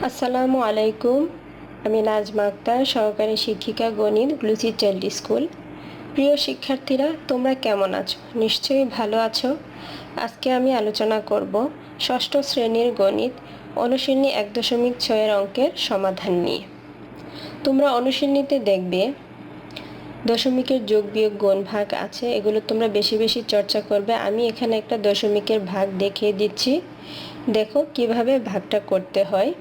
আসসালামু আলাইকুম। আমি নাজমা আক্তার, সহকারী শিক্ষিকা গণিত, গ্লুসি চাইল্ড স্কুল। প্রিয় শিক্ষার্থীরা, তোমরা কেমন আছো? নিশ্চয়ই ভালো আছো। আজকে আমি আলোচনা করব ষষ্ঠ শ্রেণীর গণিত অনুশীলনী 1.6 অঙ্কের সমাধান নিয়ে। তোমরা অনুশীলনীতে দেখবে দশমিকের যোগ বিয়োগ গুণ ভাগ আছে, এগুলো তোমরা বেশি বেশি চর্চা করবে। আমি এখানে একটা দশমিকের ভাগ দেখিয়ে দিচ্ছি, দেখো কিভাবে ভাগটা করতে হয়।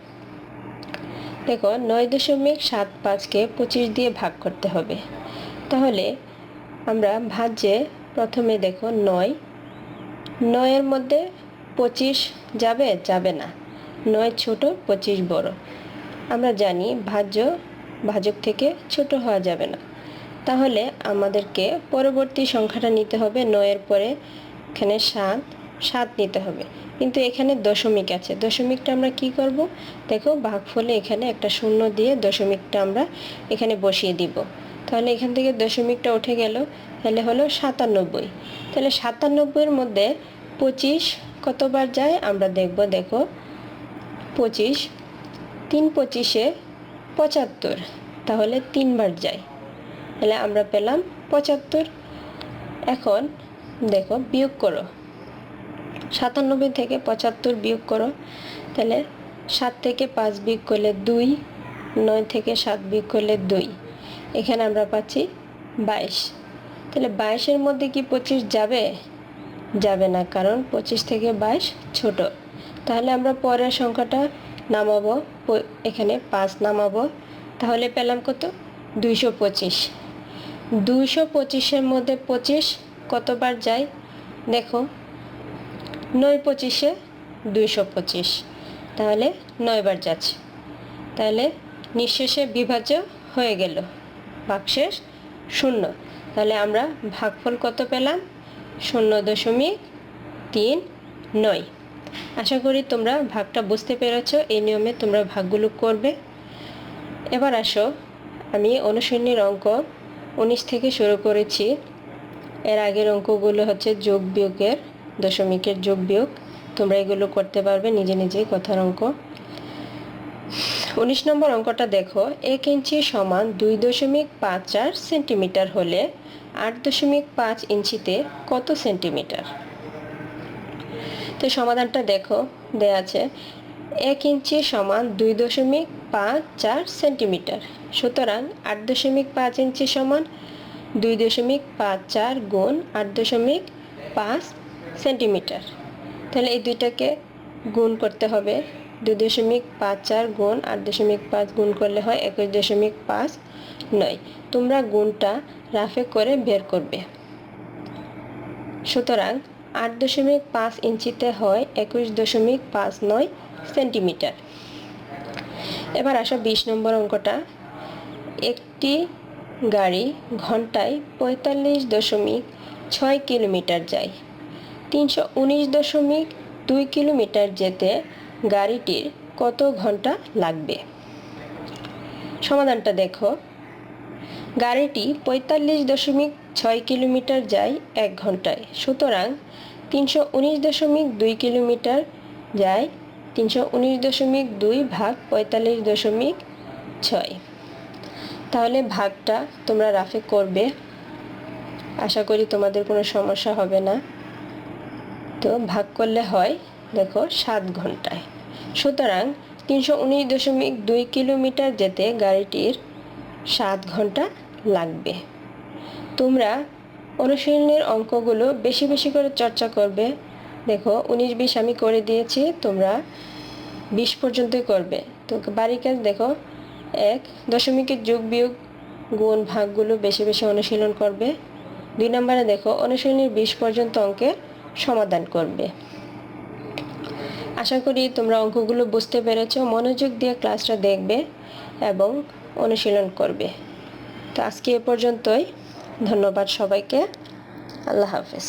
দেখো 9.75কে 25 দিয়ে ভাগ করতে হবে। তাহলে আমরা ভাজ্যে প্রথমে দেখো 9 মধ্যে 25 যাবে না। 9 ছোট, 25 বড়। আমরা জানি ভাজক থেকে ছোট হওয়া যাবে না। তাহলে আমাদেরকে পরবর্তী সংখ্যাটা নিতে হবে। 9 পরে এখানে 7 নিতে হবে, কিন্তু এখানে দশমিক আছে। দশমিকটা আমরা কি করব? দেখো ভাগফলে এখানে একটা শূন্য দিয়ে দশমিকটা আমরা এখানে বসিয়ে দিব। তাহলে এখান থেকে দশমিকটা উঠে গেল, তাহলে হলো 97। তাহলে 97-এর মধ্যে 25 কতবার যায় আমরা দেখব। দেখো 25, 3 25-এ 75, তাহলে 3বার যায়। তাহলে আমরা পেলাম 75। এখন দেখো বিয়োগ করো, 97 থেকে 75 বিয়োগ করো। তাহলে 7 থেকে 5 বিয়োগ করলে 2, 9 থেকে 7 বিয়োগ করলে 2, এখানে আমরা পাচ্ছি 22। তাহলে 22-এর মধ্যে কি 25 যাবে না, কারণ 25 থেকে 22 ছোট। তাহলে আমরা পরের সংখ্যাটা নামাবো, এখানে 5 নামাবো। তাহলে পেলাম কত? 225। 225-এর মধ্যে 25 কতবার যায় দেখো, 9 25-এ 225, তাহলে 9 বার যাচ্ছে। তাহলে নিঃশেষে বিভাজ্য হয়ে গেল, ভাগশেষ 0। তাহলে আমরা ভাগফল কত পেলাম? 0.39। আশা করি তোমরা ভাগটা বুঝতে পেরেছ। এই নিয়মে তোমরা ভাগগুলো করবে। এবার আসো, আমি অনুশীলনীর অঙ্ক 19 থেকে শুরু করেছি। এর আগের অঙ্কগুলো হচ্ছে যোগ বিয়োগের, দশমিকের যোগ বিয়োগ। তোমরা এগুলো করতে পারবে নিজে নিজেই, কথার অঙ্ক। 19 নম্বর অঙ্কটা দেখো, 1 ইঞ্চি সমান 2.54 সেন্টিমিটার হলে 8.5 ইঞ্চিতে কত সেন্টিমিটার? তো সমাধানটা দেখো, দেয়া আছে 1 ইঞ্চি সমান 2.54 সেন্টিমিটার। সুতরাং 8.5 ইঞ্চি সমান 2.54 গুণ 8.5 সেন্টিমিটার। তাহলে এই দুইটাকে গুণ করতে হবে। 2.54 গুণ 8.5 গুণ করলে হয় 21.59। তোমরা গুণটা রাফে করে বের করবে। সুতরাং 8.5 ইঞ্চিতে হয় 21.59 সেন্টিমিটার। এবার আসো 20 নম্বর অঙ্কটা। একটি গাড়ি ঘন্টায় 45.6 কিলোমিটার যায়। 319.2 কিলোমিটার যেতে গাড়িটির কত ঘন্টা লাগবে? সমাধানটা দেখো, গাড়িটি 45.6 কিলোমিটার যায় 1 ঘন্টায়। সুতরাং 319.2 কিলোমিটার যায় 319.2 ভাগ 45.6। তাহলে ভাগটা তোমরা রাফে করবে। আশা করি তোমাদের কোনো সমস্যা হবে না। তো ভাগ করলে হয় দেখো 7 ঘন্টায়। সুতরাং 319.2 কিলোমিটার যেতে গাড়িটির 7 ঘন্টা লাগবে। তোমরা অনুশীলনের অঙ্কগুলো বেশি বেশি করে চর্চা করবে। দেখো 19-20 আমি করে দিয়েছি, তোমরা 20 পর্যন্তই করবে। তো বাড়ির কাজ দেখো, 1 দশমিকের যোগ বিয়োগ গুণ ভাগগুলো বেশি বেশি অনুশীলন করবে। 2 নম্বরে দেখো অনুশীলনীর 20 পর্যন্ত অঙ্কের সমাধান করবে। আশা করি তোমরা অঙ্কগুলো বুঝতে পেরেছো। মনোযোগ দিয়ে ক্লাসটা দেখবে এবং অনুশীলন করবে। তো আজকে এ পর্যন্তই। ধন্যবাদ সবাইকে। আল্লাহ হাফেজ।